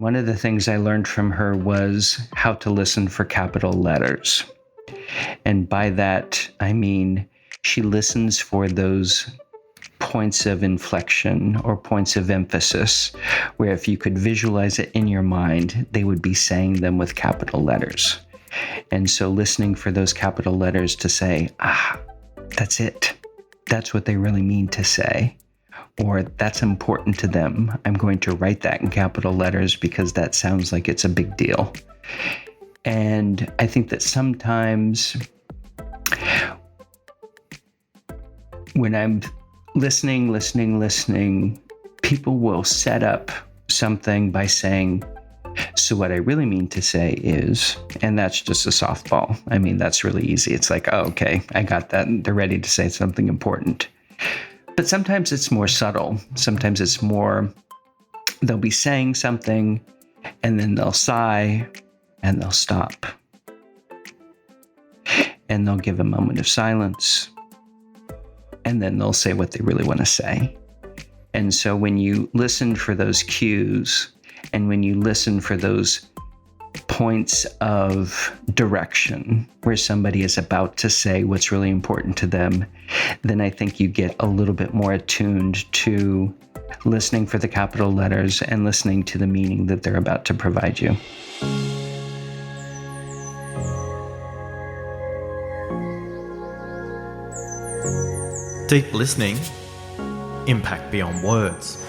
One of the things I learned from her was how to listen for capital letters. And by that, I mean she listens for those points of inflection or points of emphasis, where if you could visualize it in your mind, they would be saying them with capital letters. And so listening for those capital letters to say, that's it. That's what they really mean to say. Or that's important to them. I'm going to write that in capital letters because that sounds like it's a big deal. And I think that sometimes when I'm listening, people will set up something by saying, so what I really mean to say is, and that's just a softball. I mean, that's really easy. It's like, oh, okay, I got that. They're ready to say something important. But sometimes it's more subtle. Sometimes it's more, they'll be saying something and then they'll sigh and they'll stop. And they'll give a moment of silence. And then they'll say what they really want to say. And so when you listen for those cues and when you listen for those points of direction where somebody is about to say what's really important to them, then I think you get a little bit more attuned to listening for the capital letters and listening to the meaning that they're about to provide you. Deep listening, impact beyond words.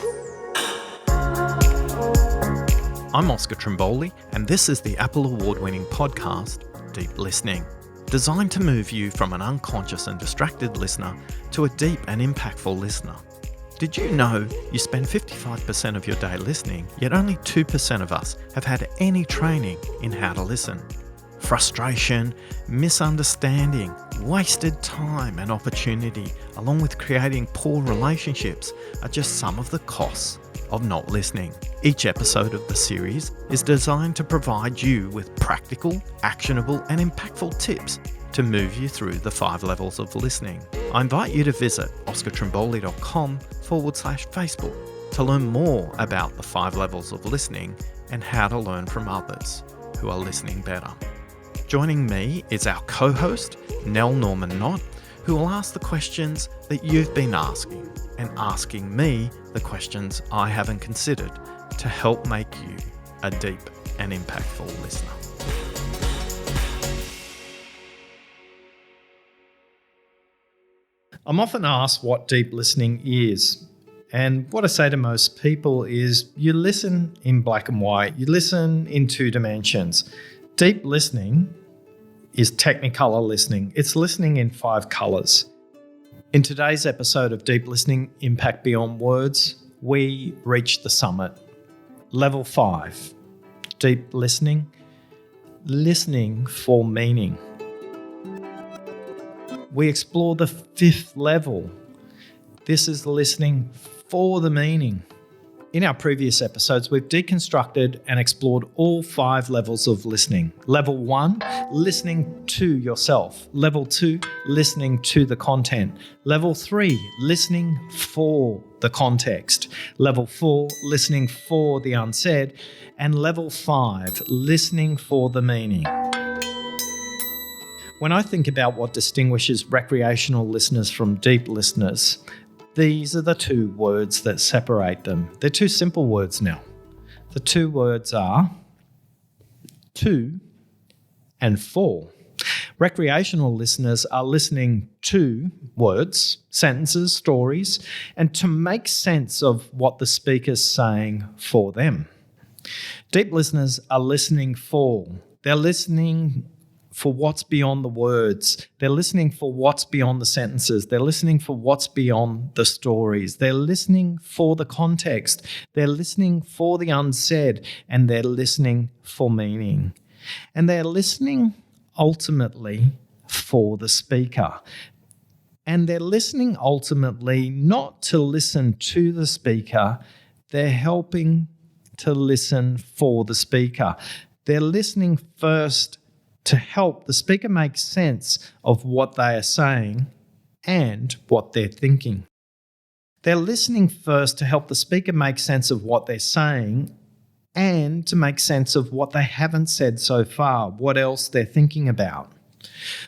I'm Oscar Trimboli, and this is the Apple Award-winning podcast, Deep Listening, designed to move you from an unconscious and distracted listener to a deep and impactful listener. Did you know you spend 55% of your day listening, yet only 2% of us have had any training in how to listen? Frustration, misunderstanding, wasted time and opportunity, along with creating poor relationships, are just some of the costs of not listening. Each episode of the series is designed to provide you with practical, actionable, and impactful tips to move you through the 5 levels of listening. I invite you to visit oscartrimboli.com/Facebook to learn more about the 5 levels of listening and how to learn from others who are listening better. Joining me is our co-host, Nell Norman-Knott, who will ask the questions that you've been asking and asking me the questions I haven't considered to help make you a deep and impactful listener. I'm often asked what deep listening is. And what I say to most people is you listen in black and white. You listen in 2 dimensions. Deep listening is Technicolor listening. It's listening in 5 colors. In today's episode of Deep Listening, Impact Beyond Words, we reach the summit. Level 5, deep listening, listening for meaning. We explore the 5th level. This is listening for the meaning. In our previous episodes, we've deconstructed and explored all 5 levels of listening. Level 1, listening to yourself. Level 2, listening to the content. Level 3, listening for the context. Level 4, listening for the unsaid. And level 5, listening for the meaning. When I think about what distinguishes recreational listeners from deep listeners, these are the 2 words that separate them. They're 2 simple words now. The 2 words are to and for. Recreational listeners are listening to words, sentences, stories, and to make sense of what the speaker's saying for them. Deep listeners are listening for. They're listening for what's beyond the words. They're listening for what's beyond the sentences. They're listening for what's beyond the stories. They're listening for the context. They're listening for the unsaid, and they're listening for meaning. And they're listening ultimately for the speaker. And they're listening ultimately not to listen to the speaker. They're helping to listen for the speaker. They're listening first to help the speaker make sense of what they are saying and what they're thinking. They're listening first to help the speaker make sense of what they're saying and to make sense of what they haven't said so far, what else they're thinking about.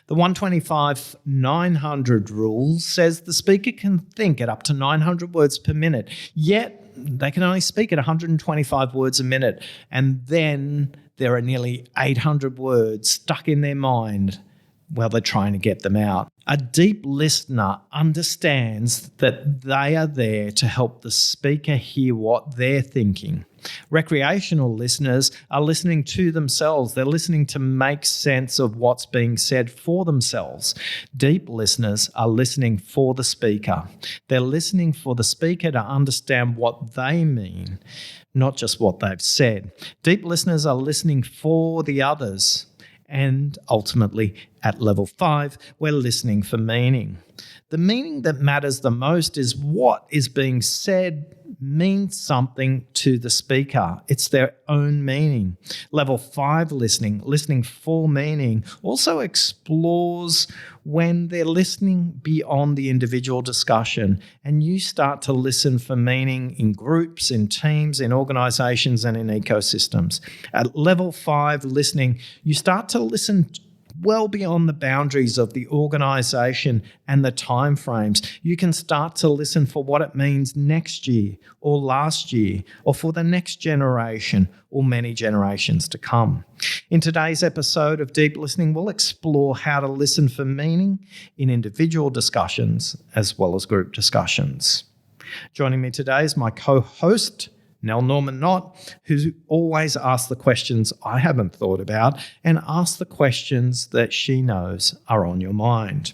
The 125-900 rule says the speaker can think at up to 900 words per minute, yet they can only speak at 125 words a minute, and then there are nearly 800 words stuck in their mind while they're trying to get them out. A deep listener understands that they are there to help the speaker hear what they're thinking. Recreational listeners are listening to themselves. They're listening to make sense of what's being said for themselves. Deep listeners are listening for the speaker. They're listening for the speaker to understand what they mean, not just what they've said. Deep listeners are listening for the others. And ultimately, at level 5, we're listening for meaning. The meaning that matters the most is what is being said means something to the speaker. It's their own meaning. Level 5 listening for meaning, also explores when they're listening beyond the individual discussion, and you start to listen for meaning in groups, in teams, in organizations, and in ecosystems. At level 5 listening, you start to listen well beyond the boundaries of the organisation and the timeframes. You can start to listen for what it means next year or last year or for the next generation or many generations to come. In today's episode of Deep Listening, we'll explore how to listen for meaning in individual discussions as well as group discussions. Joining me today is my co-host, Nell Norman-Knott, who always asks the questions I haven't thought about and asks the questions that she knows are on your mind.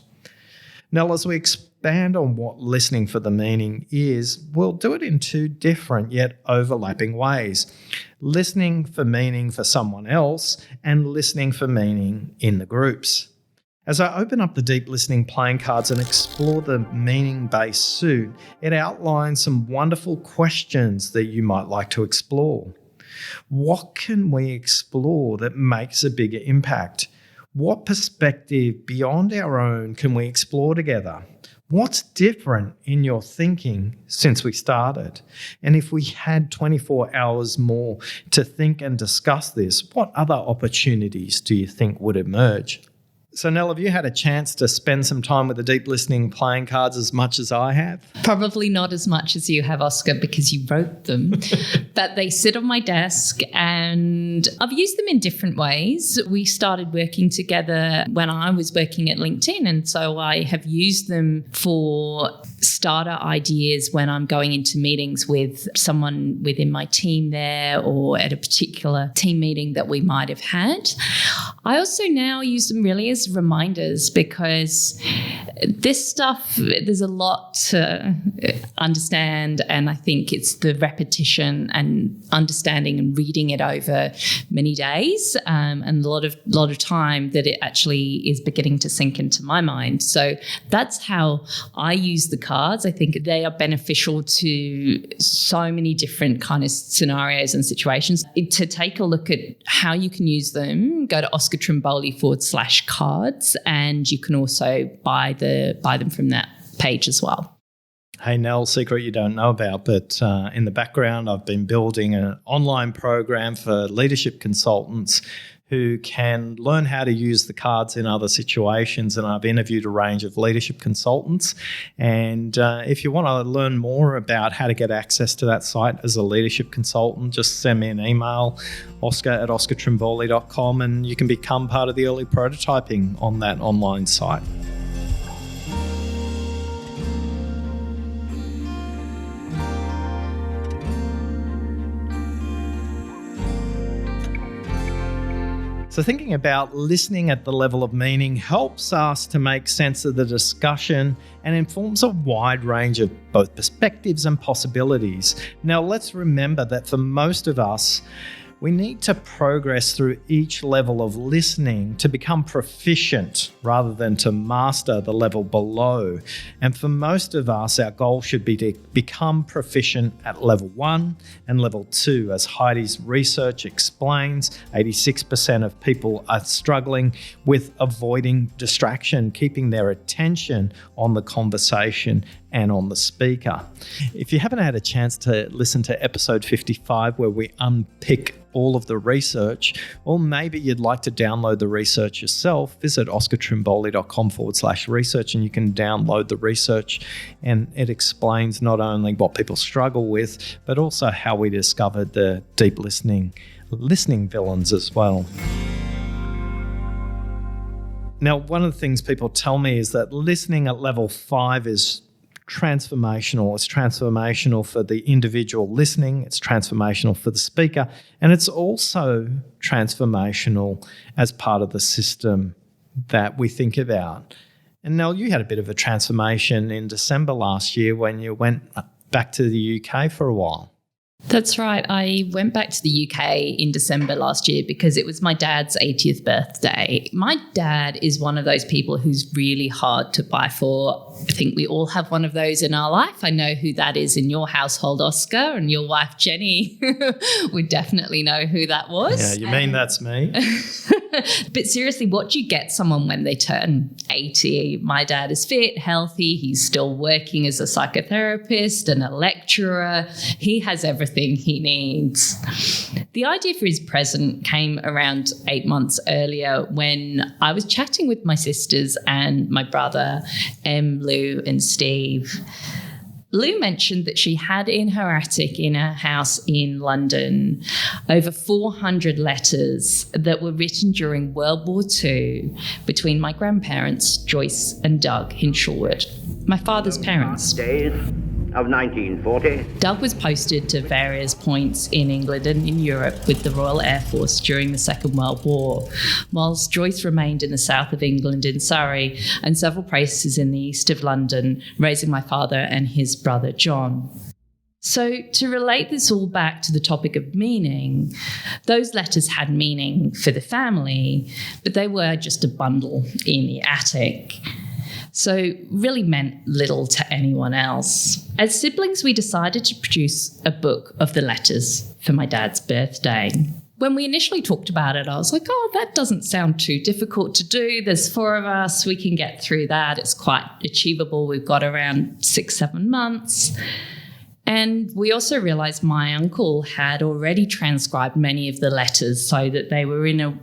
Nell, as we expand on what listening for the meaning is, we'll do it in two different yet overlapping ways. Listening for meaning for someone else and listening for meaning in the groups. As I open up the Deep Listening playing cards and explore the meaning-based suit, it outlines some wonderful questions that you might like to explore. What can we explore that makes a bigger impact? What perspective beyond our own can we explore together? What's different in your thinking since we started? And if we had 24 hours more to think and discuss this, what other opportunities do you think would emerge? So, Nell, have you had a chance to spend some time with the Deep Listening playing cards as much as I have? Probably not as much as you have, Oscar, because you wrote them. But they sit on my desk and I've used them in different ways. We started working together when I was working at LinkedIn, and so I have used them for starter ideas when I'm going into meetings with someone within my team there or at a particular team meeting that we might have had. I also now use them really as reminders, because this stuff, there's a lot to understand, and I think it's the repetition and understanding and reading it over many days and a lot of time that it actually is beginning to sink into my mind. So that's how I use the cards. I think they are beneficial to so many different kind of scenarios and situations. To take a look at how you can use them, go to oscartrimboli.com/cards, and you can also buy them from that page as well. Hey, Nell, secret you don't know about, but in the background, I've been building an online program for leadership consultants who can learn how to use the cards in other situations. And I've interviewed a range of leadership consultants. And if you want to learn more about how to get access to that site as a leadership consultant, just send me an email, oscar@oscartrimboli.com, and you can become part of the early prototyping on that online site. So thinking about listening at the level of meaning helps us to make sense of the discussion and informs a wide range of both perspectives and possibilities. Now, let's remember that for most of us, we need to progress through each level of listening to become proficient rather than to master the level below. And for most of us, our goal should be to become proficient at level 1 and level 2. As Heidi's research explains, 86% of people are struggling with avoiding distraction, keeping their attention on the conversation and on the speaker. If you haven't had a chance to listen to episode 55 where we unpick all of the research, or maybe you'd like to download the research yourself, visit oscartrimboli.com/research and you can download the research, and it explains not only what people struggle with, but also how we discovered the deep listening villains as well. Now, one of the things people tell me is that listening at level 5 is transformational. It's transformational for the individual listening, it's transformational for the speaker, and it's also transformational as part of the system that we think about. And Nell, you had a bit of a transformation in December last year when you went back to the UK for a while. That's right. I went back to the UK in December last year because it was my dad's 80th birthday. My dad is one of those people who's really hard to buy for. I think we all have one of those in our life. I know who that is in your household, Oscar, and your wife, Jenny, would definitely know who that was. Yeah, you mean that's me? But seriously, what do you get someone when they turn 80? My dad is fit, healthy. He's still working as a psychotherapist and a lecturer. He has everything he needs. The idea for his present came around 8 months earlier when I was chatting with my sisters and my brother, Lou and Steve. Lou mentioned that she had in her attic in her house in London over 400 letters that were written during World War II between my grandparents, Joyce and Doug Hinshelwood, my father's parents. Days of 1940. Doug was posted to various points in England and in Europe with the Royal Air Force during the Second World War, whilst Joyce remained in the south of England in Surrey and several places in the east of London, raising my father and his brother John. So to relate this all back to the topic of meaning, those letters had meaning for the family, but they were just a bundle in the attic. So really meant little to anyone else. As siblings, we decided to produce a book of the letters for my dad's birthday. When we initially talked about it, I was like, oh, that doesn't sound too difficult to do. There's 4 of us. We can get through that. It's quite achievable. We've got around 6-7 months. And we also realised my uncle had already transcribed many of the letters so that they were in a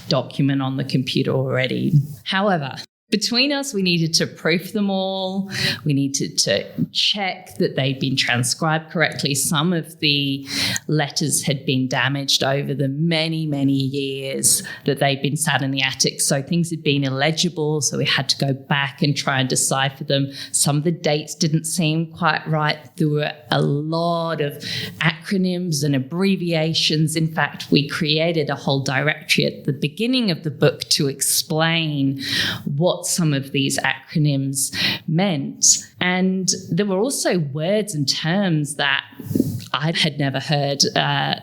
document on the computer already. However, between us, we needed to proof them all. We needed to check that they'd been transcribed correctly. Some of the letters had been damaged over the many, many years that they'd been sat in the attic. So things had been illegible, so we had to go back and try and decipher them. Some of the dates didn't seem quite right. There were a lot of acronyms and abbreviations. In fact, we created a whole directory at the beginning of the book to explain what some of these acronyms meant. And there were also words and terms that I had never heard.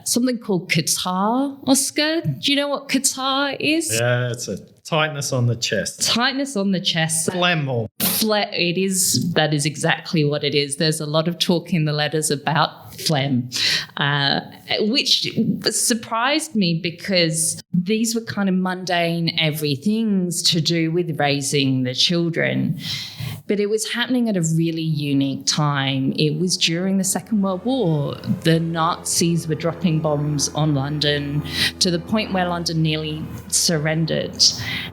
Something called catarrh, Oscar. Do you know what catarrh is? Yeah, it's a tightness on the chest. Tightness on the chest. Phlegm. It is. That is exactly what it is. There's a lot of talk in the letters about phlegm, which surprised me because these were kind of mundane, every things to do with raising the children. But it was happening at a really unique time. It was during the Second World War. The Nazis were dropping bombs on London to the point where London nearly surrendered.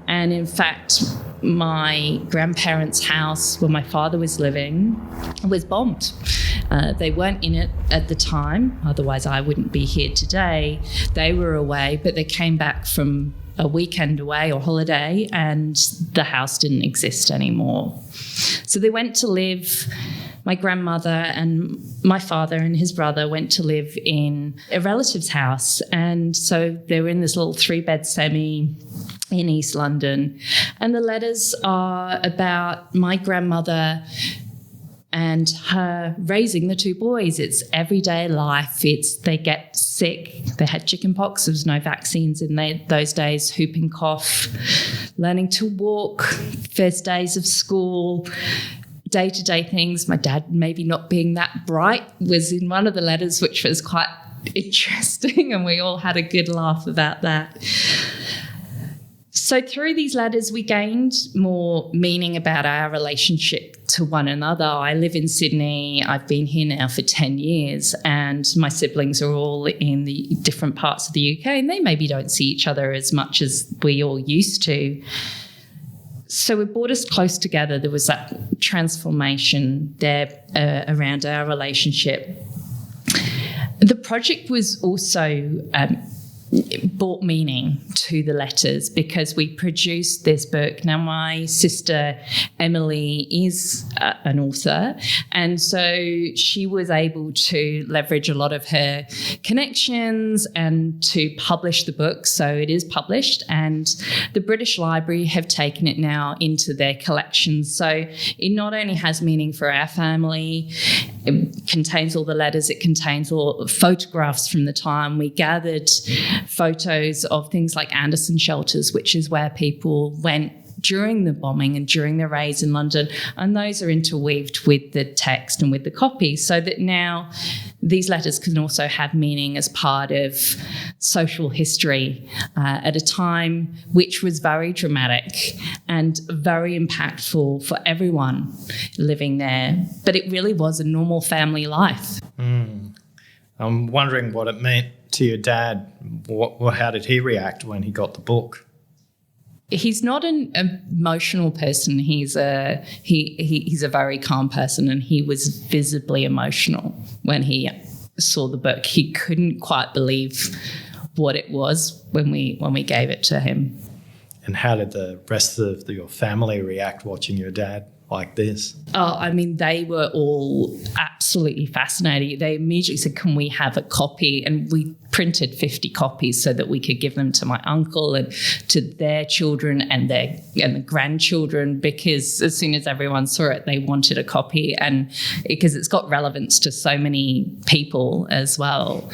And in fact, my grandparents' house where my father was living was bombed. They weren't in it at the time, otherwise I wouldn't be here today. They were away, but they came back from a weekend away or holiday and the house didn't exist anymore. So they went to live, my grandmother and my father and his brother went to live in a relative's house. And so they were in this little 3-bed semi in East London. And the letters are about my grandmother and her raising the 2 boys. It's everyday life. It's they get sick. They had chicken pox. There was no vaccines in those days. Whooping cough, learning to walk, first days of school, day-to-day things. My dad maybe not being that bright was in one of the letters, which was quite interesting, and we all had a good laugh about that. So through these letters, we gained more meaning about our relationship to one another. I live in Sydney. I've been here now for 10 years, and my siblings are all in the different parts of the UK, and they maybe don't see each other as much as we all used to. So it brought us close together. There was that transformation there around our relationship. The project was also it brought meaning to the letters because we produced this book. Now, my sister Emily is an author, and so she was able to leverage a lot of her connections and to publish the book. So it is published, and the British Library have taken it now into their collections. So it not only has meaning for our family, it contains all the letters, it contains all photographs from the time. We gathered photos of things like Anderson shelters, which is where people went during the bombing and during the raids in London, and those are interweaved with the text and with the copy, so that now these letters can also have meaning as part of social history at a time which was very dramatic and very impactful for everyone living there. But it really was a normal family life. I'm wondering what it meant to your dad. How did he react when he got the book? He's not an emotional person. He's a very calm person, and he was visibly emotional when he saw the book. He couldn't quite believe what it was when we gave it to him. And how did the rest of your family react watching your dad like this? Oh, I mean, they were all absolutely fascinated. They immediately said, can we have a copy? And we printed 50 copies so that we could give them to my uncle and to their children and the grandchildren, because as soon as everyone saw it, they wanted a copy, and because it's got relevance to so many people as well.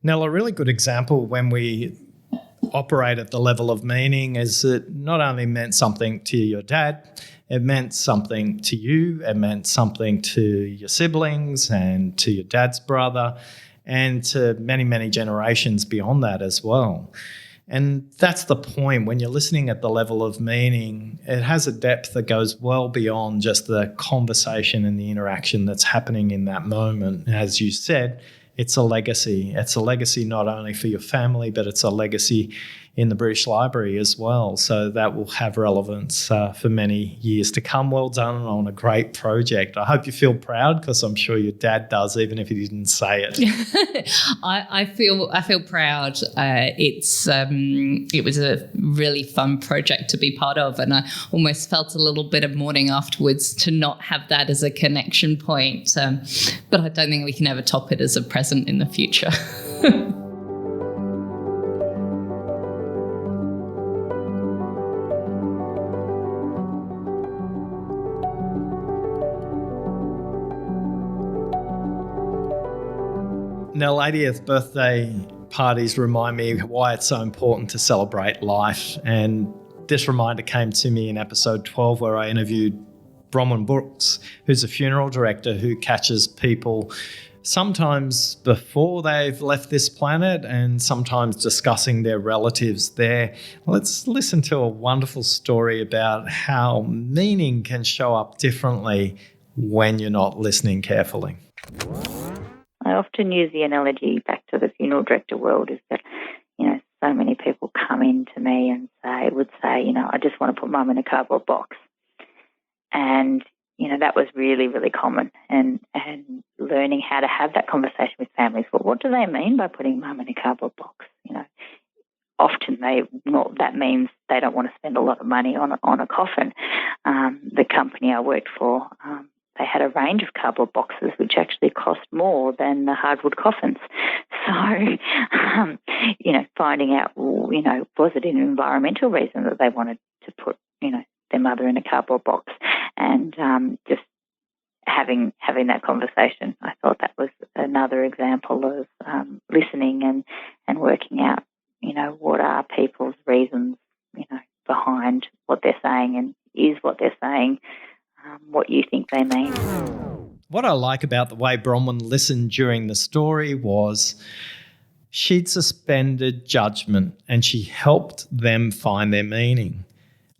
Nell, a really good example when we operate at the level of meaning is it not only meant something to your dad, it meant something to you, it meant something to your siblings and to your dad's brother and to many, many generations beyond that as well. And that's the point. When you're listening at the level of meaning, it has a depth that goes well beyond just the conversation and the interaction that's happening in that moment. As you said, it's a legacy. It's a legacy not only for your family, but it's a legacy in the British Library as well. So that will have relevance for many years to come. Well done on a great project. I hope you feel proud, because I'm sure your dad does, even if he didn't say it. I feel proud. It was a really fun project to be part of, and I almost felt a little bit of mourning afterwards to not have that as a connection point. But I don't think we can ever top it as a present in the future. Nell, 80th birthday parties remind me why it's so important to celebrate life. And this reminder came to me in episode 12, where I interviewed Bronwyn Brooks, who's a funeral director who catches people sometimes before they've left this planet and sometimes discussing their relatives there. Let's listen to a wonderful story about how meaning can show up differently when you're not listening carefully. I often use the analogy back to the funeral director world is that, so many people come in to me and would say, I just want to put mum in a cardboard box. And, that was really, really common. And learning how to have that conversation with families. Well, what do they mean by putting mum in a cardboard box? Often that means they don't want to spend a lot of money on a coffin. The company I worked for, they had a range of cardboard boxes which actually cost more than the hardwood coffins. So, finding out, was it an environmental reason that they wanted to put, their mother in a cardboard box? And just having that conversation, I thought that was another example of listening and working out, what are people's reasons, behind what they're saying, and is what they're saying what you think they mean. What I like about the way Bronwyn listened during the story was She'd suspended judgment and she helped them find their meaning.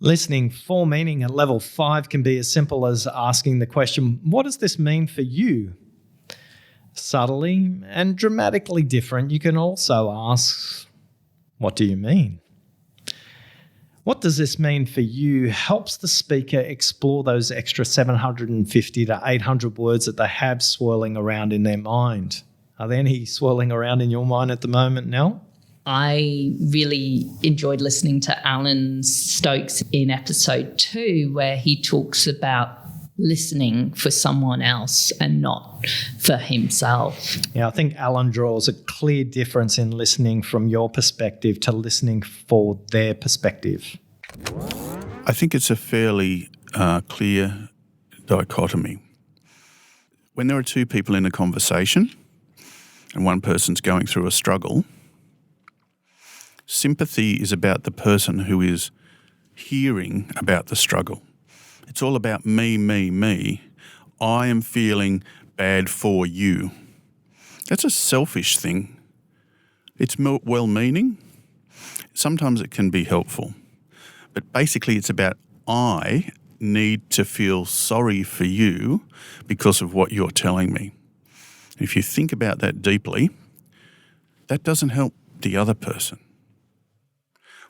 Listening for meaning at level 5 can be as simple as asking the question, what does this mean for you? Subtly and dramatically different, you can also ask, what do you mean? What does this mean for you helps the speaker explore those extra 750 to 800 words that they have swirling around in their mind. Are there any swirling around in your mind at the moment, Nell? I really enjoyed listening to Alan Stokes in episode 2, where he talks about listening for someone else and not for himself. Yeah, I think Alan draws a clear difference in listening from your perspective to listening for their perspective. I think it's a fairly clear dichotomy. When there are two people in a conversation and one person's going through a struggle, sympathy is about the person who is hearing about the struggle. It's all about me, me, me. I am feeling bad for you. That's a selfish thing. It's well-meaning. Sometimes it can be helpful. But basically it's about I need to feel sorry for you because of what you're telling me. If you think about that deeply, that doesn't help the other person.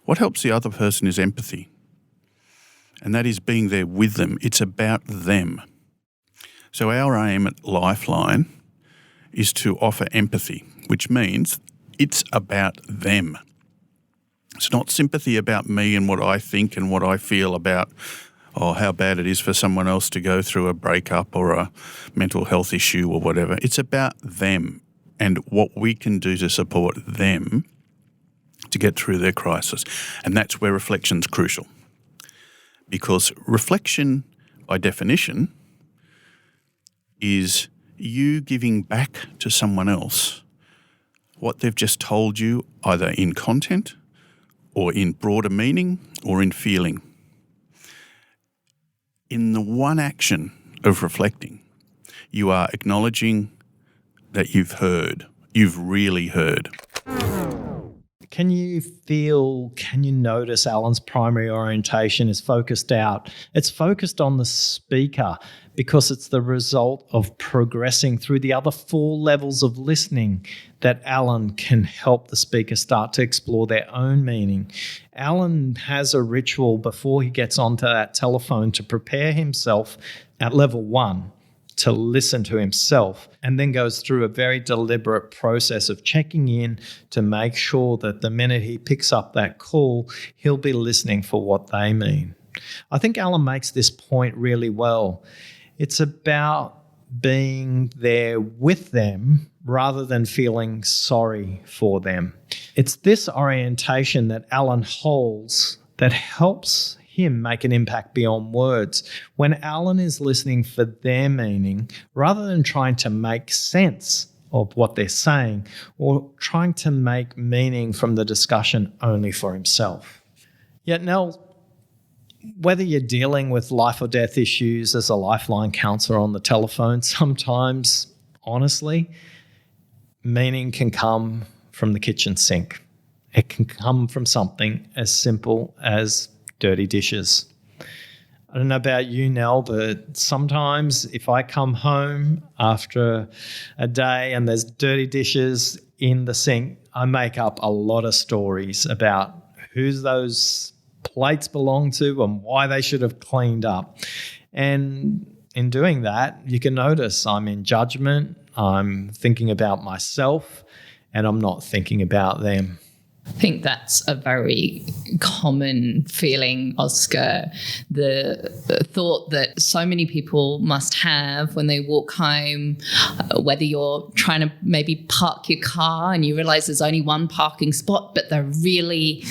What helps the other person is empathy. And that is being there with them. It's about them. So our aim at Lifeline is to offer empathy, which means it's about them. It's not sympathy about me and what I think and what I feel about, how bad it is for someone else to go through a breakup or a mental health issue or whatever. It's about them and what we can do to support them to get through their crisis. And that's where reflection's crucial. Because reflection, by definition, is you giving back to someone else what they've just told you, either in content or in broader meaning or in feeling. In the one action of reflecting, you are acknowledging that you've heard, you've really heard. Can you notice Alan's primary orientation is focused out? It's focused on the speaker because it's the result of progressing through the other 4 levels of listening that Alan can help the speaker start to explore their own meaning. Alan has a ritual before he gets onto that telephone to prepare himself at level 1 to listen to himself, and then goes through a very deliberate process of checking in to make sure that the minute he picks up that call, he'll be listening for what they mean. I think Alan makes this point really well. It's about being there with them rather than feeling sorry for them. It's this orientation that Alan holds that helps him make an impact beyond words. When Alan is listening for their meaning, rather than trying to make sense of what they're saying or trying to make meaning from the discussion only for himself. Yet, Nell, whether you're dealing with life or death issues as a Lifeline counsellor on the telephone, sometimes, honestly, meaning can come from the kitchen sink. It can come from something as simple as dirty dishes. I don't know about you, Nell, but sometimes if I come home after a day and there's dirty dishes in the sink, I make up a lot of stories about who those plates belong to and why they should have cleaned up. And in doing that, you can notice I'm in judgment, I'm thinking about myself, and I'm not thinking about them. I think that's a very common feeling, Oscar. The thought that so many people must have when they walk home, whether you're trying to maybe park your car and you realize there's only one parking spot, but the really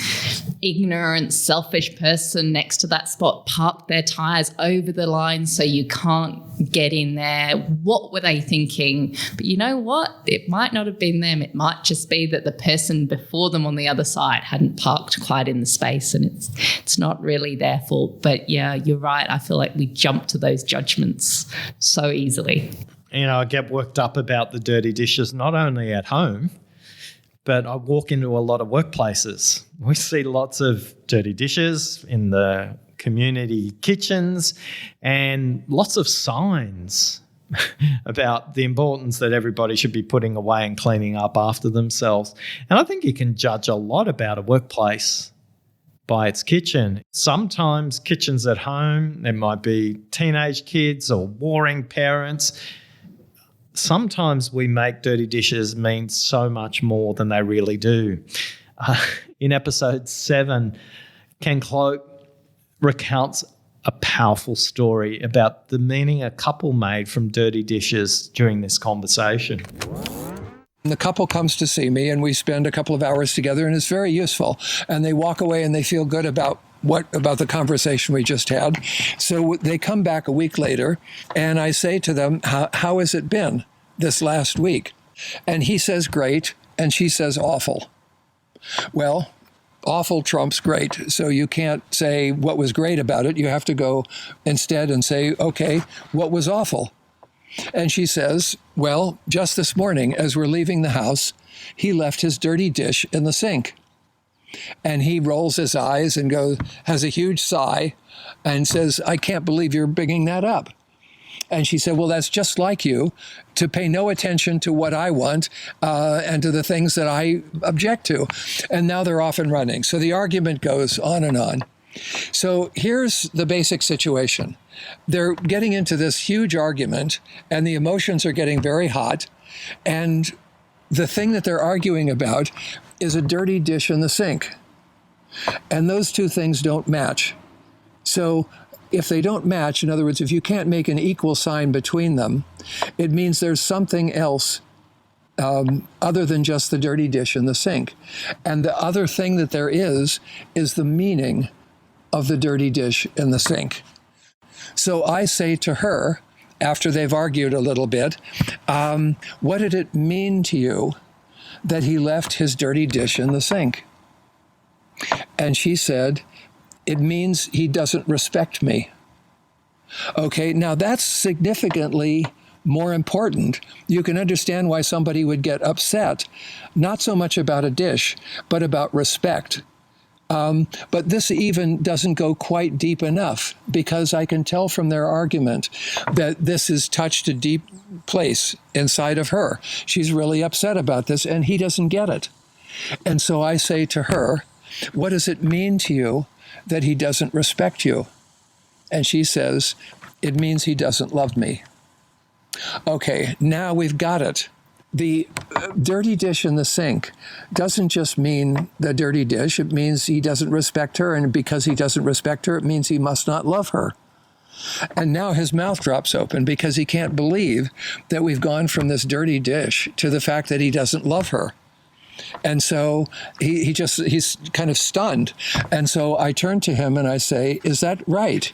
ignorant, selfish person next to that spot parked their tires over the line so you can't get in there. What were they thinking? But you know what? It might not have been them. It might just be that the person before them on the other side hadn't parked quite in the space, and it's not really their fault. But yeah, you're right. I feel like we jump to those judgments so easily. I get worked up about the dirty dishes, not only at home, but I walk into a lot of workplaces. We see lots of dirty dishes in the community kitchens and lots of signs about the importance that everybody should be putting away and cleaning up after themselves. And I think you can judge a lot about a workplace by its kitchen. Sometimes kitchens at home, there might be teenage kids or warring parents. Sometimes we make dirty dishes mean so much more than they really do. In episode 7, Ken Cloak recounts a powerful story about the meaning a couple made from dirty dishes during this conversation. The couple comes to see me and we spend a couple of hours together and it's very useful. And they walk away and they feel good about the conversation we just had. So they come back a week later and I say to them, how has it been this last week? And he says, great. And she says, awful. Well, awful trumps great. So you can't say what was great about it. You have to go instead and say, okay, what was awful? And she says, well, just this morning, as we're leaving the house, he left his dirty dish in the sink. And he rolls his eyes and has a huge sigh and says, I can't believe you're bringing that up. And she said, well, that's just like you, to pay no attention to what I want and to the things that I object to. And now they're off and running. So the argument goes on and on. So here's the basic situation. They're getting into this huge argument, and the emotions are getting very hot. And the thing that they're arguing about is a dirty dish in the sink. And those two things don't match. So if they don't match, in other words, if you can't make an equal sign between them, it means there's something else other than just the dirty dish in the sink. And the other thing that there is the meaning of the dirty dish in the sink. So I say to her, after they've argued a little bit, what did it mean to you that he left his dirty dish in the sink? And she said, it means he doesn't respect me. Okay, now that's significantly more important. You can understand why somebody would get upset, not so much about a dish, but about respect. But this even doesn't go quite deep enough, because I can tell from their argument that this has touched a deep place inside of her. She's really upset about this, and he doesn't get it. And so I say to her, what does it mean to you that he doesn't respect you? And she says, it means he doesn't love me. Okay, now we've got it. The dirty dish in the sink doesn't just mean the dirty dish. It means he doesn't respect her. And because he doesn't respect her, it means he must not love her. And now his mouth drops open because he can't believe that we've gone from this dirty dish to the fact that he doesn't love her. And so he's kind of stunned. And so I turn to him and I say, is that right?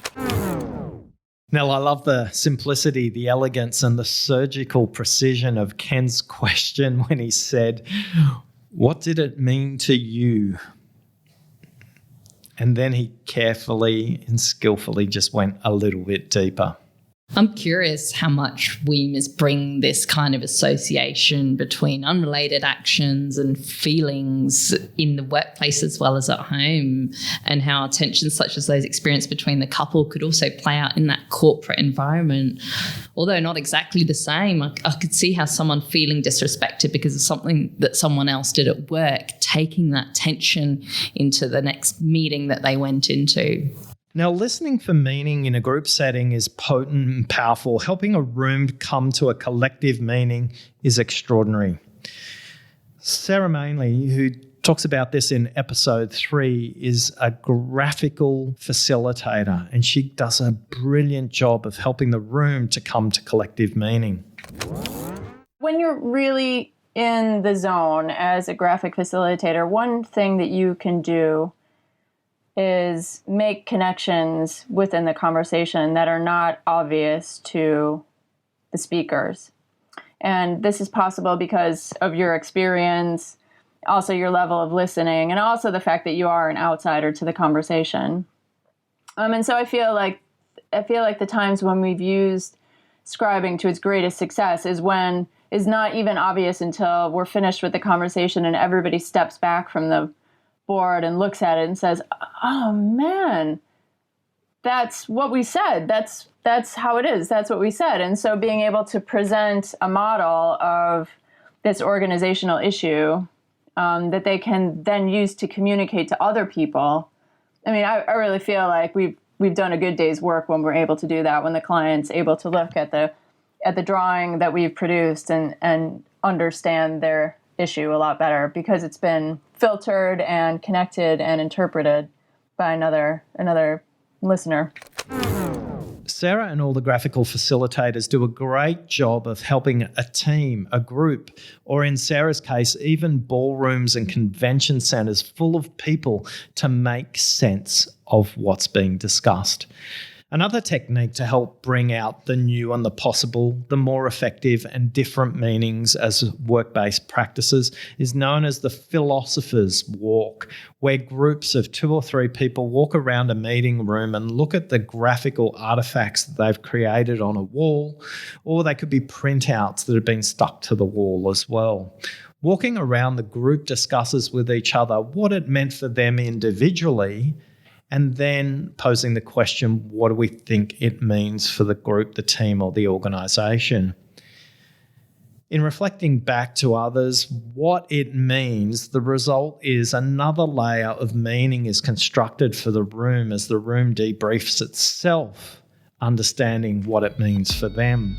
Nell, I love the simplicity, the elegance, and the surgical precision of Ken's question when he said, what did it mean to you? And then he carefully and skillfully just went a little bit deeper. I'm curious how much Weemers bring this kind of association between unrelated actions and feelings in the workplace as well as at home, and how tensions such as those experienced between the couple could also play out in that corporate environment. Although not exactly the same, I could see how someone feeling disrespected because of something that someone else did at work, taking that tension into the next meeting that they went into. Now, listening for meaning in a group setting is potent and powerful. Helping a room come to a collective meaning is extraordinary. Sarah Mainley, who talks about this in episode 3, is a graphical facilitator, and she does a brilliant job of helping the room to come to collective meaning. When you're really in the zone as a graphic facilitator, one thing that you can do is make connections within the conversation that are not obvious to the speakers. And this is possible because of your experience, also your level of listening, and also the fact that you are an outsider to the conversation. And so I feel like the times when we've used scribing to its greatest success is when is not even obvious until we're finished with the conversation and everybody steps back from the board and looks at it and says, oh man, that's what we said. That's how it is. That's what we said. And so being able to present a model of this organizational issue that they can then use to communicate to other people. I mean, I really feel like we've done a good day's work when we're able to do that, when the client's able to look at the drawing that we've produced and understand their issue a lot better because it's been filtered and connected and interpreted by another listener. Sarah and all the graphical facilitators do a great job of helping a team, a group, or in Sarah's case, even ballrooms and convention centers full of people to make sense of what's being discussed. Another technique to help bring out the new and the possible, the more effective and different meanings as work-based practices is known as the Philosophers Walk, where groups of 2 or 3 people walk around a meeting room and look at the graphical artifacts that they've created on a wall, or they could be printouts that have been stuck to the wall as well. Walking around, the group discusses with each other what it meant for them individually, and then posing the question, what do we think it means for the group, the team, or the organisation? In reflecting back to others what it means, the result is another layer of meaning is constructed for the room as the room debriefs itself, understanding what it means for them.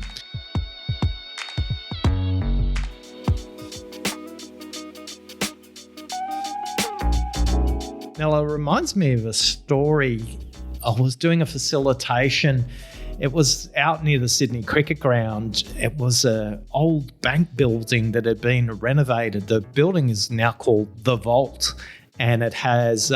Now, it reminds me of a story. I was doing a facilitation. It was out near the Sydney Cricket Ground. It was an old bank building that had been renovated. The building is now called The Vault, and it has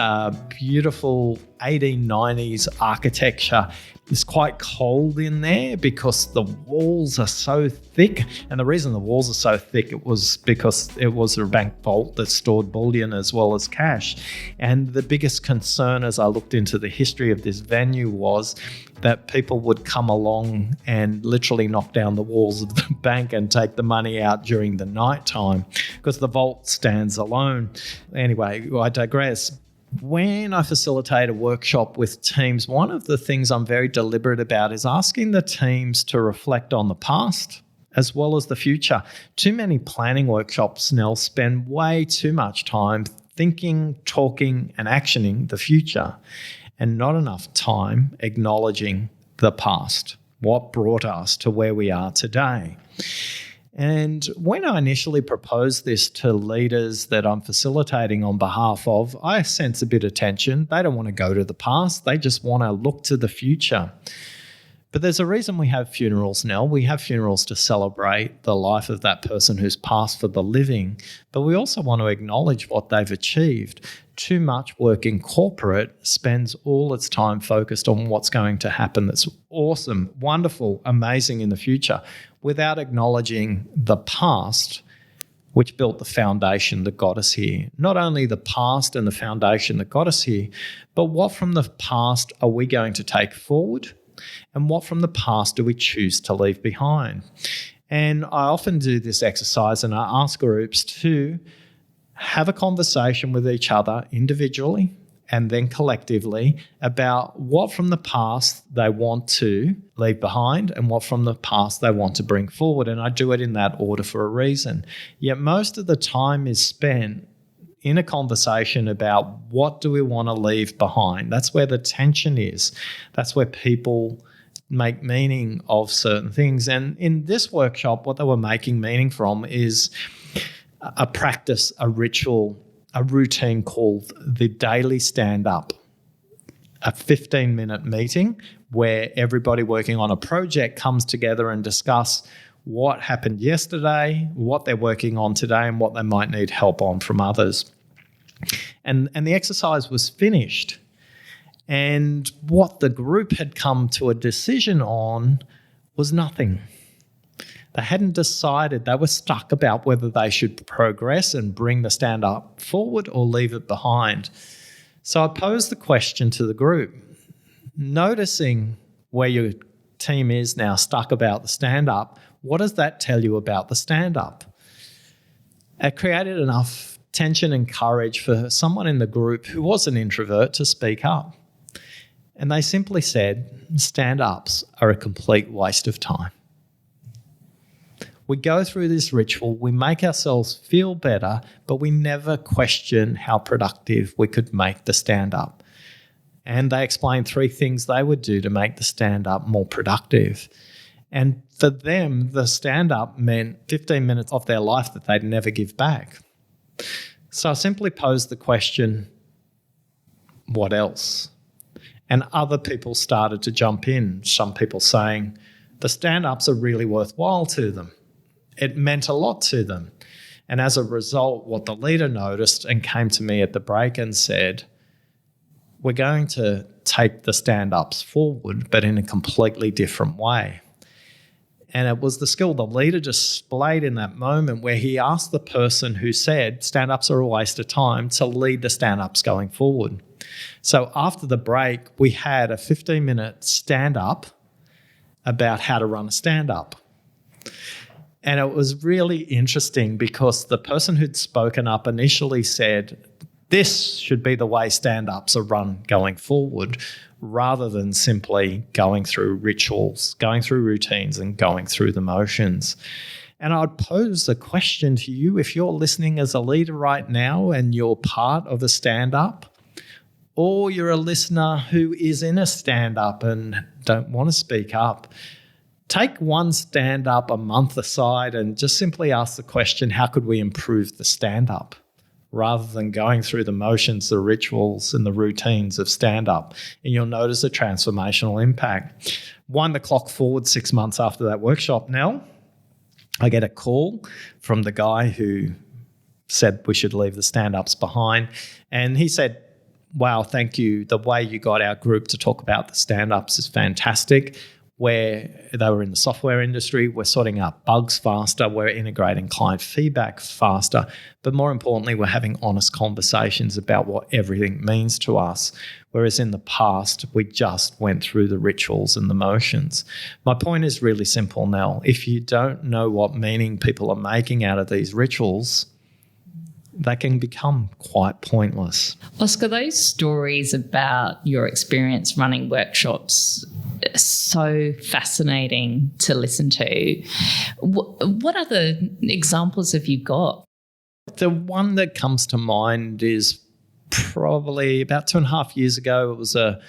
beautiful 1890s architecture. It's quite cold in there because the walls are so thick. And the reason the walls are so thick, it was because it was a bank vault that stored bullion as well as cash. And the biggest concern as I looked into the history of this venue was that people would come along and literally knock down the walls of the bank and take the money out during the night time because the vault stands alone. Anyway, I digress. When I facilitate a workshop with teams, one of the things I'm very deliberate about is asking the teams to reflect on the past as well as the future. Too many planning workshops, Nell, spend way too much time thinking, talking, and actioning the future, and not enough time acknowledging the past, what brought us to where we are today. And when I initially proposed this to leaders that I'm facilitating on behalf of, I sense a bit of tension. They don't want to go to the past. They just want to look to the future. But there's a reason we have funerals, Nell. We have funerals to celebrate the life of that person who's passed for the living, but we also want to acknowledge what they've achieved. Too much work in corporate spends all its time focused on what's going to happen that's awesome, wonderful, amazing in the future, without acknowledging the past, which built the foundation that got us here. Not only the past and the foundation that got us here, but what from the past are we going to take forward? And what from the past do we choose to leave behind? And I often do this exercise and I ask groups to have a conversation with each other individually and then collectively about what from the past they want to leave behind and what from the past they want to bring forward. And I do it in that order for a reason. Yet most of the time is spent in a conversation about what do we want to leave behind. That's where the tension is. That's where people make meaning of certain things. And in this workshop, what they were making meaning from is a practice, a ritual, a routine called the Daily StandUp, a 15-minute meeting where everybody working on a project comes together and discuss what happened yesterday, what they're working on today, and what they might need help on from others. And the exercise was finished. And what the group had come to a decision on was nothing. They hadn't decided. They were stuck about whether they should progress and bring the stand-up forward or leave it behind. So I posed the question to the group, noticing where your team is now stuck about the stand-up, What does that tell you about the stand-up? It created enough tension and courage for someone in the group who was an introvert to speak up. And they simply said, stand-ups are a complete waste of time. We go through this ritual, we make ourselves feel better, but we never question how productive we could make the stand-up. And they explained 3 things they would do to make the stand-up more productive. And for them, the stand-up meant 15 minutes of their life that they'd never give back. So I simply posed the question, what else? And other people started to jump in, some people saying the stand-ups are really worthwhile to them. It meant a lot to them. And as a result, what the leader noticed and came to me at the break and said, we're going to take the stand-ups forward, but in a completely different way. And it was the skill the leader displayed in that moment where he asked the person who said stand-ups are a waste of time to lead the stand-ups going forward. So after the break, we had a 15-minute stand-up about how to run a stand-up. And it was really interesting because the person who'd spoken up initially said, this should be the way stand-ups are run going forward, rather than simply going through rituals, going through routines and going through the motions. And I'd pose a question to you, if you're listening as a leader right now and you're part of a stand-up, or you're a listener who is in a stand-up and don't want to speak up, take one stand-up a month aside and just simply ask the question, how could we improve the stand-up? Rather than going through the motions, the rituals and the routines of stand-up. And you'll notice a transformational impact. Wind the clock forward 6 months after that workshop, Nell, I get a call from the guy who said we should leave the stand-ups behind. And he said, wow, thank you. The way you got our group to talk about the stand-ups is fantastic. Where they were in the software industry, we're sorting out bugs faster, we're integrating client feedback faster, but more importantly, we're having honest conversations about what everything means to us, whereas in the past, we just went through the rituals and the motions. My point is really simple, Nell. If you don't know what meaning people are making out of these rituals, they can become quite pointless. Oscar, those stories about your experience running workshops are so fascinating to listen to. What other examples have you got? The one that comes to mind is probably about 2.5 years ago. It was a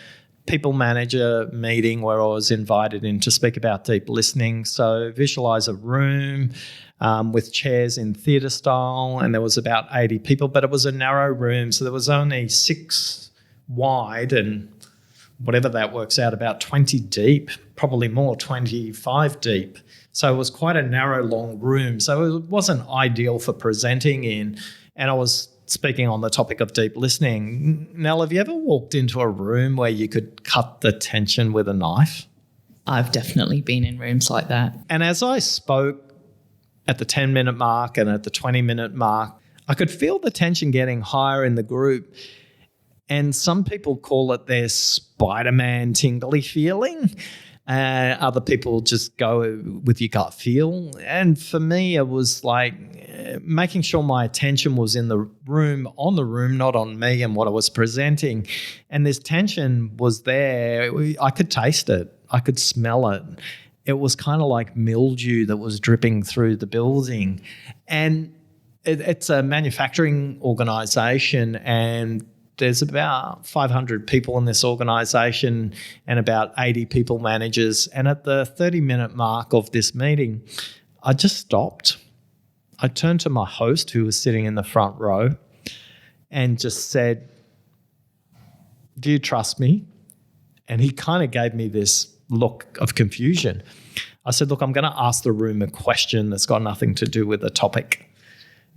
people manager meeting where I was invited in to speak about deep listening. So visualize a room with chairs in theatre style, and there was about 80 people, but it was a narrow room, so there was only 6 wide and whatever that works out, about 20 deep, probably more, 25 deep. So it was quite a narrow, long room. So it wasn't ideal for presenting in, and I was speaking on the topic of deep listening. Nell, have you ever walked into a room where you could cut the tension with a knife? I've definitely been in rooms like that. And as I spoke at the 10-minute mark and at the 20-minute mark, I could feel the tension getting higher in the group. And some people call it their Spider-Man tingly feeling. Other people just go with your gut feel. And for me, it was like making sure my attention was in the room, on the room, not on me and what I was presenting. And this tension was there. I could taste it. I could smell it. It was kind of like mildew that was dripping through the building. And it's a manufacturing organisation, and there's about 500 people in this organisation and about 80 people managers. And at the 30-minute mark of this meeting, I just stopped. I turned to my host, who was sitting in the front row, and just said, do you trust me? And he kind of gave me this look of confusion. I said, look, I'm going to ask the room a question that's got nothing to do with the topic,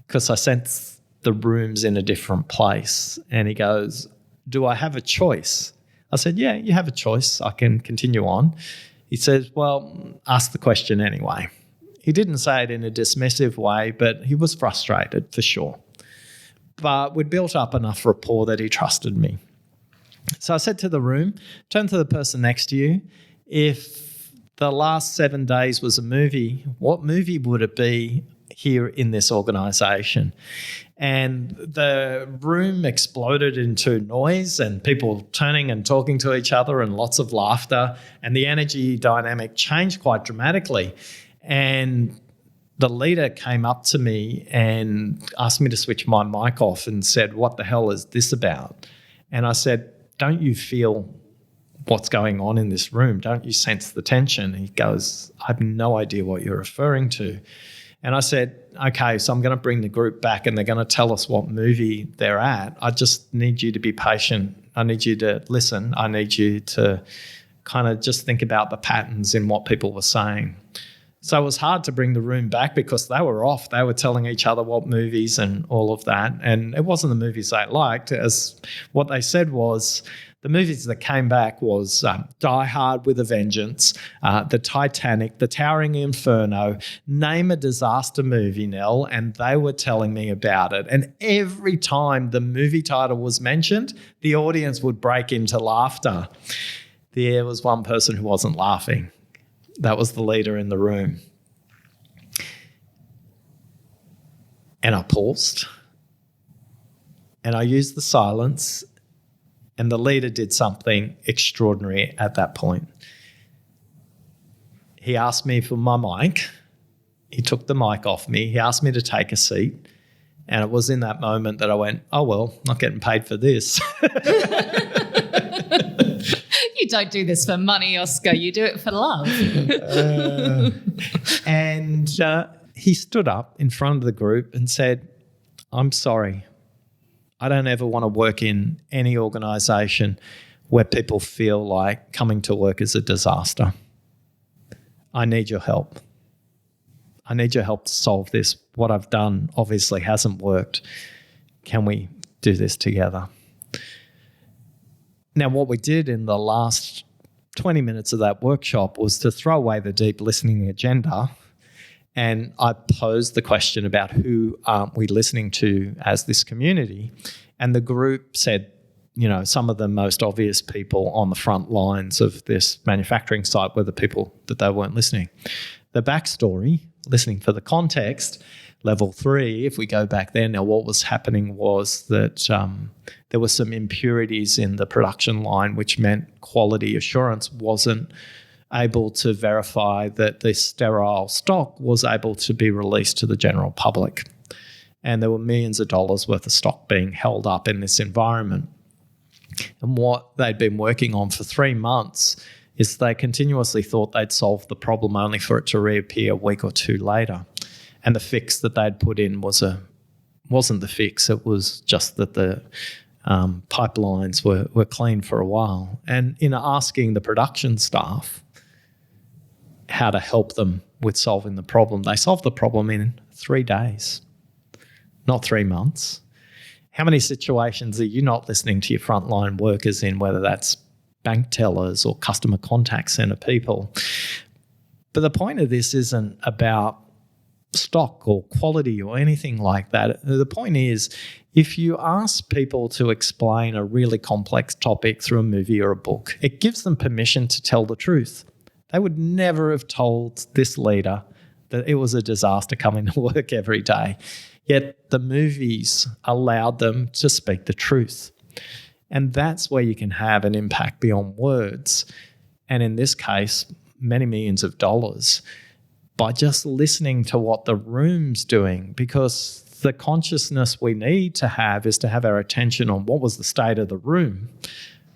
because I sense the room's in a different place. And he goes, do I have a choice? I said, yeah, you have a choice. I can continue on. He says, well, ask the question anyway. He didn't say it in a dismissive way, but he was frustrated for sure. But we'd built up enough rapport that he trusted me. So I said to the room, turn to the person next to you. If the last 7 days was a movie. What movie would it be here in this organization? And the room exploded into noise and people turning and talking to each other and lots of laughter. And the energy dynamic changed quite dramatically. And the leader came up to me and asked me to switch my mic off and said, "What the hell is this about?" And I said, "Don't you feel what's going on in this room? Don't you sense the tension?" He goes, "I have no idea what you're referring to." And I said, "Okay, so I'm going to bring the group back and they're going to tell us what movie they're at. I just need you to be patient. I need you to listen. I need you to kind of just think about the patterns in what people were saying." So it was hard to bring the room back because they were off. They were telling each other what movies and all of that. And it wasn't the movies they liked. As what they said was the movies that came back was Die Hard with a Vengeance, The Titanic, The Towering Inferno, name a disaster movie, Nell, and they were telling me about it. And every time the movie title was mentioned, the audience would break into laughter. There was one person who wasn't laughing. That was the leader in the room. And I paused and I used the silence, and the leader did something extraordinary at that point. He asked me for my mic. He took the mic off me. He asked me to take a seat. And it was in that moment that I went, "Oh, well, not getting paid for this." You don't do this for money, Oscar. You do it for love. And he stood up in front of the group and said, "I'm sorry. I don't ever want to work in any organisation where people feel like coming to work is a disaster. I need your help. I need your help to solve this. What I've done obviously hasn't worked. Can we do this together?" Now, what we did in the last 20 minutes of that workshop was to throw away the deep listening agenda, and I posed the question about who aren't we listening to as this community, and the group said, you know, some of the most obvious people on the front lines of this manufacturing site were the people that they weren't listening. The backstory, listening for the context, level 3, if we go back there now, what was happening was that there were some impurities in the production line, which meant quality assurance wasn't able to verify that the sterile stock was able to be released to the general public. And there were millions of dollars worth of stock being held up in this environment. And what they'd been working on for 3 months is they continuously thought they'd solved the problem only for it to reappear a week or two later. And the fix that they'd put in wasn't the fix. It was just that the pipelines were clean for a while. And in asking the production staff how to help them with solving the problem, they solved the problem in 3 days, not 3 months. How many situations are you not listening to your frontline workers in, whether that's bank tellers or customer contact center people? But the point of this isn't about stock or quality or anything like that. The point is, if you ask people to explain a really complex topic through a movie or a book, it gives them permission to tell the truth. They would never have told this leader that it was a disaster coming to work every day. Yet the movies allowed them to speak the truth. And that's where you can have an impact beyond words. And in this case, many millions of dollars by just listening to what the room's doing, because the consciousness we need to have is to have our attention on what was the state of the room,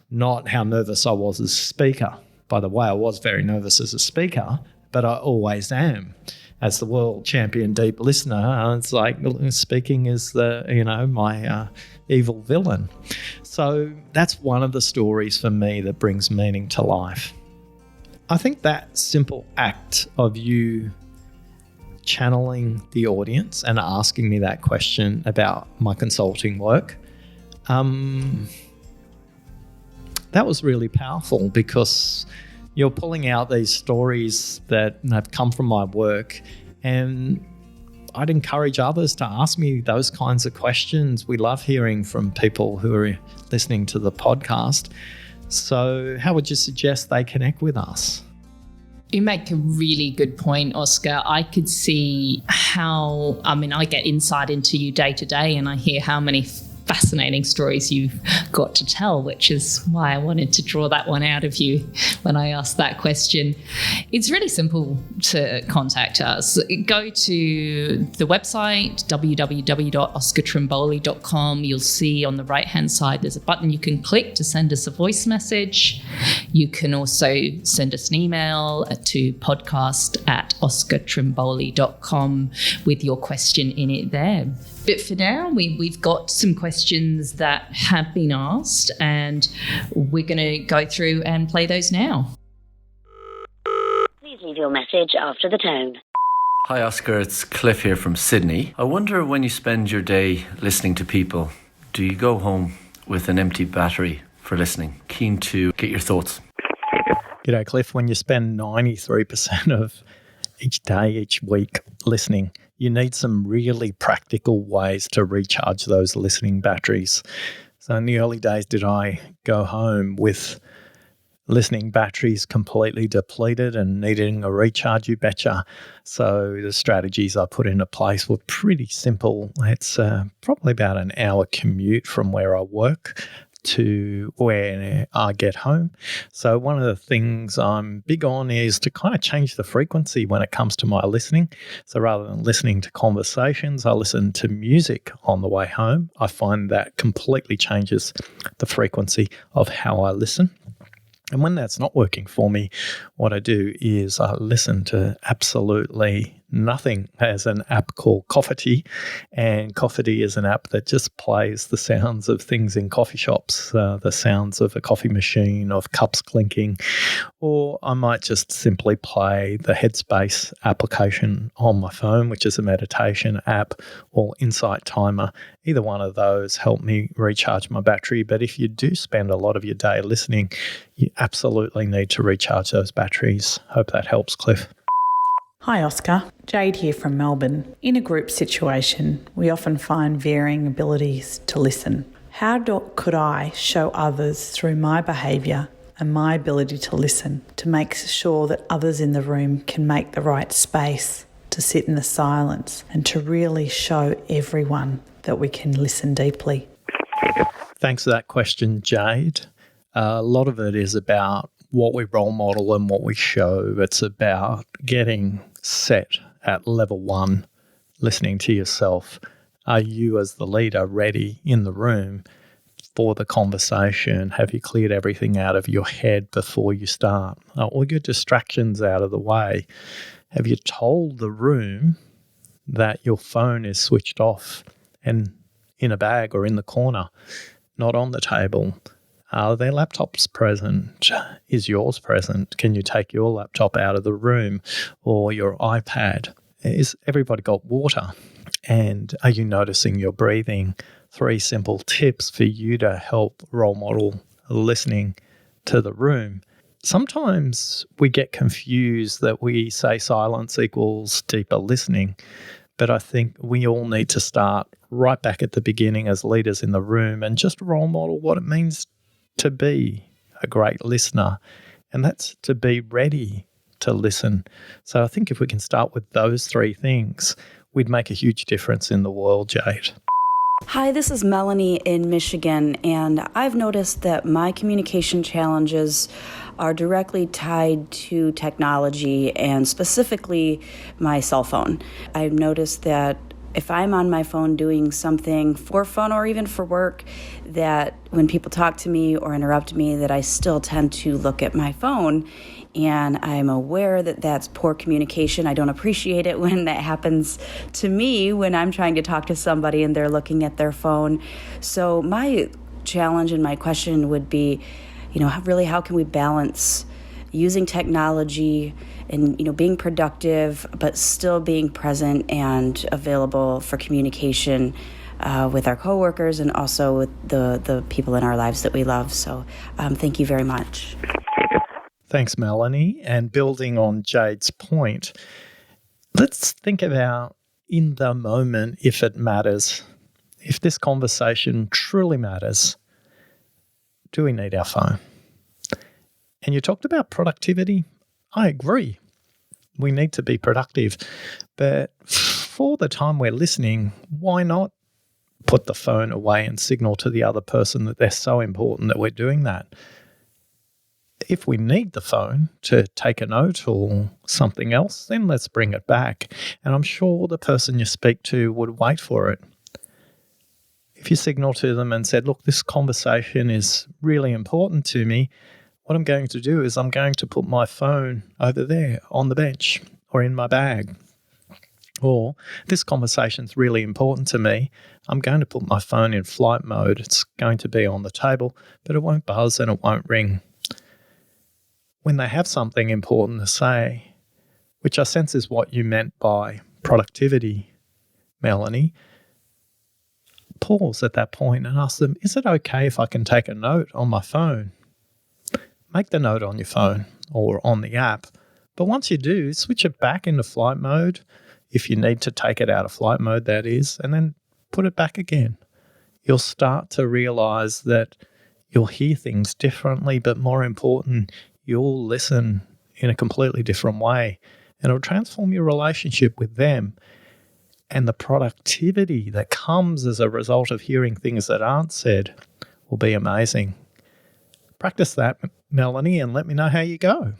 not how nervous I was as a speaker. By the way, I was very nervous as a speaker, but I always am. As the world champion deep listener, it's like speaking is my evil villain. So that's one of the stories for me that brings meaning to life. I think that simple act of you channeling the audience and asking me that question about my consulting work, that was really powerful, because you're pulling out these stories that have come from my work, and I'd encourage others to ask me those kinds of questions. We love hearing from people who are listening to the podcast. So how would you suggest they connect with us? You make a really good point, Oscar. I could see how, I get insight into you day to day, and I hear how many fascinating stories you've got to tell, which is why I wanted to draw that one out of you when I asked that question. It's really simple to contact us. Go to the website, www.oscartrimboli.com. You'll see on the right-hand side there's a button you can click to send us a voice message. You can also send us an email to podcast@oscartrimboli.com with your question in it there. But for now, we've got some questions that have been asked, and we're going to go through and play those now. Please leave your message after the tone. Hi Oscar, it's Cliff here from Sydney. I wonder, when you spend your day listening to people, do you go home with an empty battery for listening? Keen to get your thoughts. G'day, Cliff. When you spend 93% of each day, each week listening, you need some really practical ways to recharge those listening batteries. So in the early days, did I go home with listening batteries completely depleted and needing a recharge? You betcha. So the strategies I put into place were pretty simple. It's probably about an hour commute from where I work to where I get home. So one of the things I'm big on is to kind of change the frequency when it comes to my listening. So rather than listening to conversations, I listen to music on the way home. I find that completely changes the frequency of how I listen. And when that's not working for me, what I do is I listen to absolutely nothing. There's an app called Coffee, and Coffee is an app that just plays the sounds of things in coffee shops, the sounds of a coffee machine, of cups clinking, or I might just simply play the Headspace application on my phone, which is a meditation app, or Insight Timer. Either one of those help me recharge my battery. But if you do spend a lot of your day listening, you absolutely need to recharge those batteries. Hope that helps, Cliff. Hi Oscar, Jade here from Melbourne. In a group situation, we often find varying abilities to listen. How could I show others through my behaviour and my ability to listen to make sure that others in the room can make the right space to sit in the silence and to really show everyone that we can listen deeply? Thanks for that question, Jade. A lot of it is about what we role model and what we show. It's about getting set at level one, listening to yourself. Are you, as the leader, ready in the room for the conversation? Have you cleared everything out of your head before you start? Are all your distractions out of the way? Have you told the room that your phone is switched off and in a bag or in the corner, not on the table? Are their laptops present? Is yours present? Can you take your laptop out of the room or your iPad? Is everybody got water? And are you noticing your breathing? 3 simple tips for you to help role model listening to the room. Sometimes we get confused that we say silence equals deeper listening, but I think we all need to start right back at the beginning as leaders in the room and just role model what it means to be a great listener, and that's to be ready to listen. So I think if we can start with those 3 things, we'd make a huge difference in the world, Jade. Hi, this is Melanie in Michigan, and I've noticed that my communication challenges are directly tied to technology and specifically my cell phone. I've noticed that if I'm on my phone doing something for fun or even for work, that when people talk to me or interrupt me, that I still tend to look at my phone. And I'm aware that that's poor communication. I don't appreciate it when that happens to me when I'm trying to talk to somebody and they're looking at their phone. So my challenge and my question would be, really how can we balance using technology and being productive, but still being present and available for communication with our coworkers and also with the people in our lives that we love. So thank you very much. Thanks, Melanie. And building on Jade's point, let's think about in the moment if it matters. If this conversation truly matters, do we need our phone? And you talked about productivity. I agree. We need to be productive. But for the time we're listening, why not put the phone away and signal to the other person that they're so important that we're doing that? If we need the phone to take a note or something else, then let's bring it back. And I'm sure the person you speak to would wait for it. If you signal to them and said, look, this conversation is really important to me, what I'm going to do is I'm going to put my phone over there on the bench or in my bag. Or this conversation's really important to me. I'm going to put my phone in flight mode. It's going to be on the table, but it won't buzz and it won't ring. When they have something important to say, which I sense is what you meant by productivity, Melanie, pause at that point and ask them, is it okay if I can take a note on my phone? Make the note on your phone or on the app. But once you do, switch it back into flight mode, if you need to take it out of flight mode, that is, and then put it back again. You'll start to realize that you'll hear things differently, but more important, you'll listen in a completely different way, and it'll transform your relationship with them. And the productivity that comes as a result of hearing things that aren't said will be amazing. Practice that, Melanie, and let me know how you go.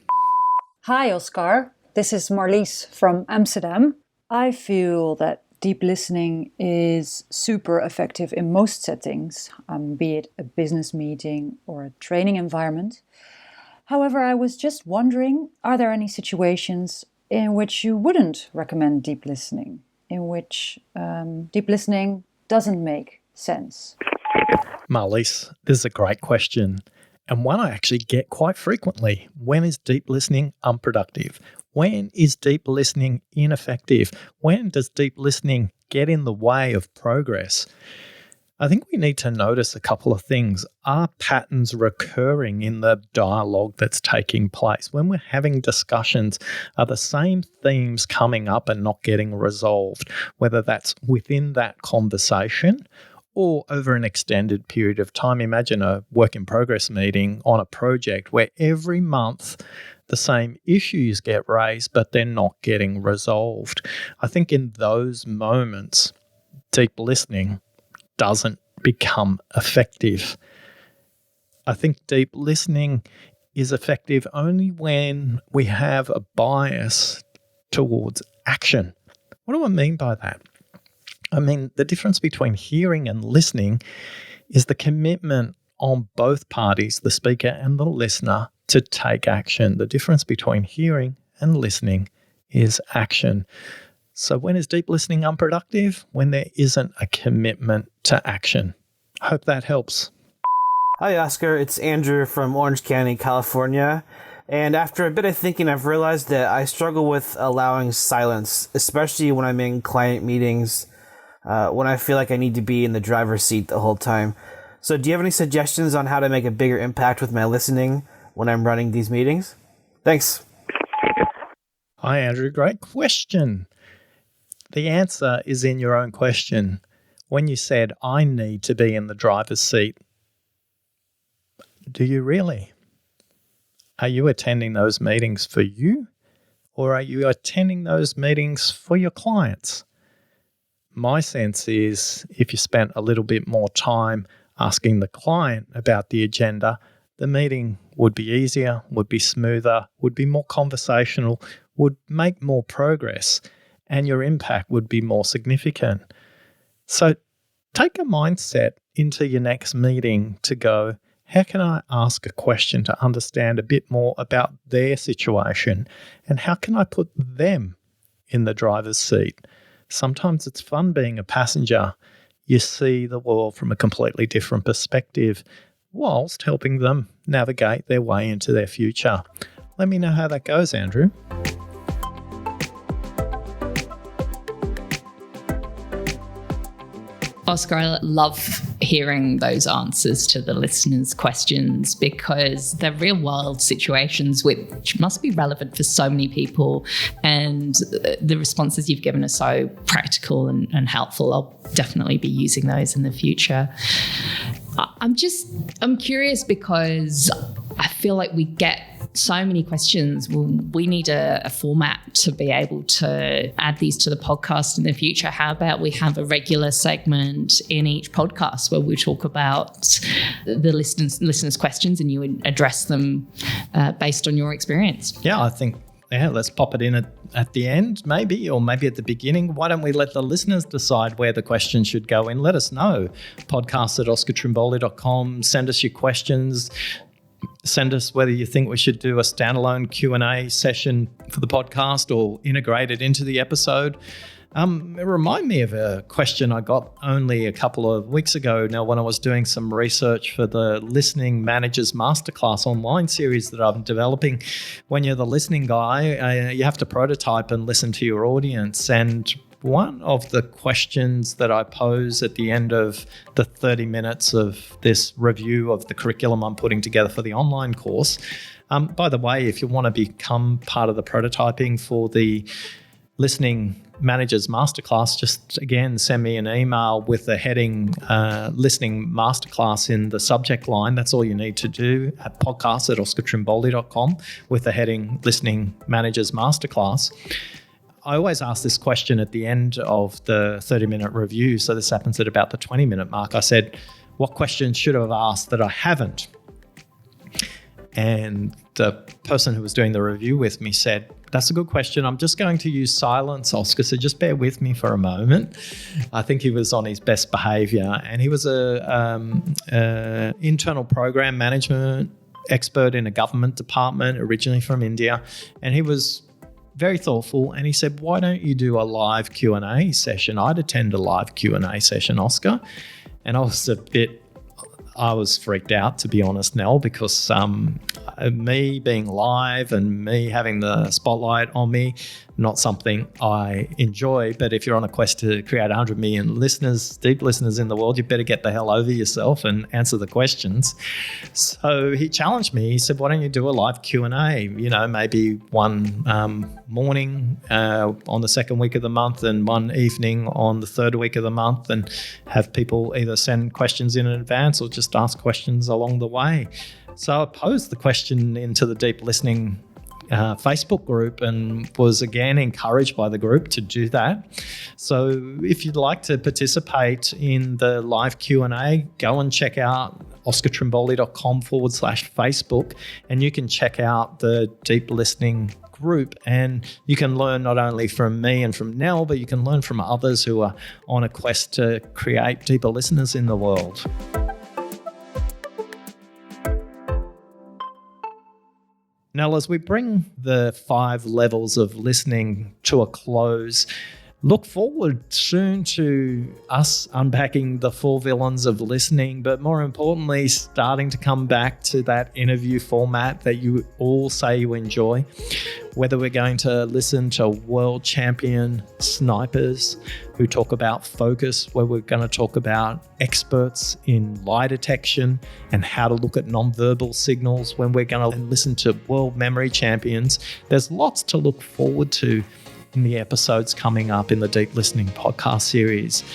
Hi, Oscar. This is Marlies from Amsterdam. I feel that deep listening is super effective in most settings, be it a business meeting or a training environment. However, I was just wondering, are there any situations in which you wouldn't recommend deep listening, in which deep listening doesn't make sense? Marlies, this is a great question, and one I actually get quite frequently. When is deep listening unproductive? When is deep listening ineffective? When does deep listening get in the way of progress? I think we need to notice a couple of things. Are patterns recurring in the dialogue that's taking place? When we're having discussions, are the same themes coming up and not getting resolved? Whether that's within that conversation or over an extended period of time. Imagine a work in progress meeting on a project where every month the same issues get raised, but they're not getting resolved. I think in those moments, deep listening doesn't become effective. I think deep listening is effective only when we have a bias towards action. What do I mean by that? I mean, the difference between hearing and listening is the commitment on both parties, the speaker and the listener, to take action. The difference between hearing and listening is action. So when is deep listening unproductive? When there isn't a commitment to action. I hope that helps. Hi, Oscar. It's Andrew from Orange County, California. And after a bit of thinking, I've realized that I struggle with allowing silence, especially when I'm in client meetings, when I feel like I need to be in the driver's seat the whole time. So do you have any suggestions on how to make a bigger impact with my listening when I'm running these meetings? Thanks. Hi, Andrew. Great question. The answer is in your own question. When you said, I need to be in the driver's seat, do you really? Are you attending those meetings for you, or are you attending those meetings for your clients? My sense is if you spent a little bit more time asking the client about the agenda, the meeting would be easier, would be smoother, would be more conversational, would make more progress, and your impact would be more significant. So take a mindset into your next meeting to go, how can I ask a question to understand a bit more about their situation? And how can I put them in the driver's seat? Sometimes it's fun being a passenger. You see the world from a completely different perspective whilst helping them navigate their way into their future. Let me know how that goes, Andrew. Oscar, I love hearing those answers to the listeners' questions because they're real world situations which must be relevant for so many people, and the responses you've given are so practical and helpful. I'll definitely be using those in the future. I'm curious because I feel like we get so many questions. Well, we need a format to be able to add these to the podcast in the future. How about we have a regular segment in each podcast where we talk about the listeners' questions and you address them based on your experience? Yeah, I think, let's pop it in at the end maybe, or maybe at the beginning. Why don't we let the listeners decide where the questions should go in? Let us know. podcast@oscartrimboli.com. Send us your questions. Send us whether you think we should do a standalone Q&A session for the podcast or integrate it into the episode. It reminded me of a question I got only a couple of weeks ago now when I was doing some research for the Listening Managers Masterclass online series that I'm developing. When you're the listening guy, you have to prototype and listen to your audience. And one of the questions that I pose at the end of the 30 minutes of this review of the curriculum I'm putting together for the online course, by the way, if you want to become part of the prototyping for the Listening Managers Masterclass, just again send me an email with the heading Listening Masterclass in the subject line. That's all you need to do at podcast@oscartrimboli.com with the heading Listening Managers Masterclass. I always ask this question at the end of the 30-minute review, so this happens at about the 20-minute mark. I said, what questions should I have asked that I haven't? And the person who was doing the review with me said, that's a good question. I'm just going to use silence, Oscar, so just bear with me for a moment. I think he was on his best behavior, and he was a internal program management expert in a government department, originally from India, and he was very thoughtful, and he said, why don't you do a live Q&A session? I'd attend a live Q&A session, Oscar. And I was freaked out, to be honest, Nell, because me being live and me having the spotlight on me, not something I enjoy. But if you're on a quest to create 100 million listeners, deep listeners in the world, you better get the hell over yourself and answer the questions. So he challenged me. He said, why don't you do a live Q&A? Maybe one morning on the second week of the month and one evening on the third week of the month, and have people either send questions in advance or just ask questions along the way. So I posed the question into the Deep Listening Facebook group and was again encouraged by the group to do that. So if you'd like to participate in the live Q&A, go and check out oscartrimboli.com/Facebook, and you can check out the Deep Listening group, and you can learn not only from me and from Nell, but you can learn from others who are on a quest to create deeper listeners in the world. Now, as we bring the 5 levels of listening to a close, look forward soon to us unpacking the 4 villains of listening, but more importantly, starting to come back to that interview format that you all say you enjoy. Whether we're going to listen to world champion snipers who talk about focus, where we're going to talk about experts in lie detection and how to look at nonverbal signals, when we're going to listen to world memory champions, there's lots to look forward to in the episodes coming up in the Deep Listening podcast series.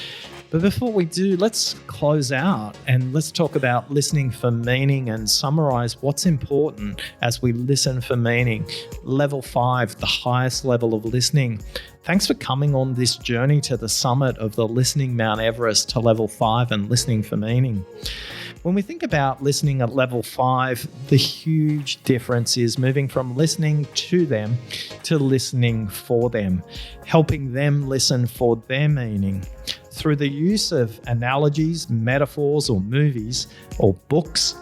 But before we do, let's close out and let's talk about listening for meaning and summarize what's important as we listen for meaning. Level 5, the highest level of listening. Thanks for coming on this journey to the summit of the listening Mount Everest to level 5 and listening for meaning. When we think about listening at level 5, the huge difference is moving from listening to them to listening for them, helping them listen for their meaning. Through the use of analogies, metaphors, or movies, or books,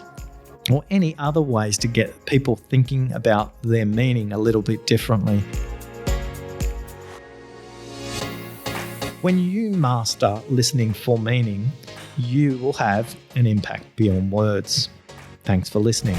or any other ways to get people thinking about their meaning a little bit differently. When you master listening for meaning, you will have an impact beyond words. Thanks for listening.